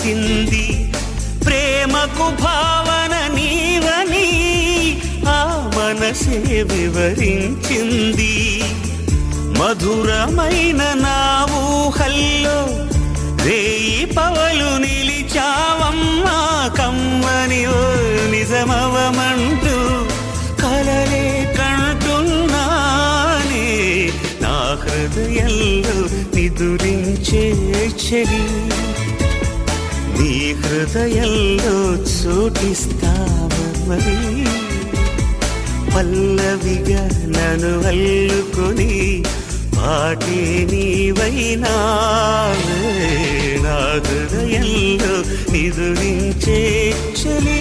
తెలిసింది ప్రేమకు భావన నీవని ఆ మనసే వివరించింది. మధురమైన నా ఊహల్లో రేయి పవలు నిలిచావమ్మా కమ్మని ఓ నిజమవమంటూ కలలే కంటున్నానే నా హృదయంలో నిదురించే చెలి నీ హృదయంలో చోటిస్తావమని పల్లవిగా నన్ను అల్లుకొని పాటే నీవైనావే నా హృదయంలో నిదురించే చెలి.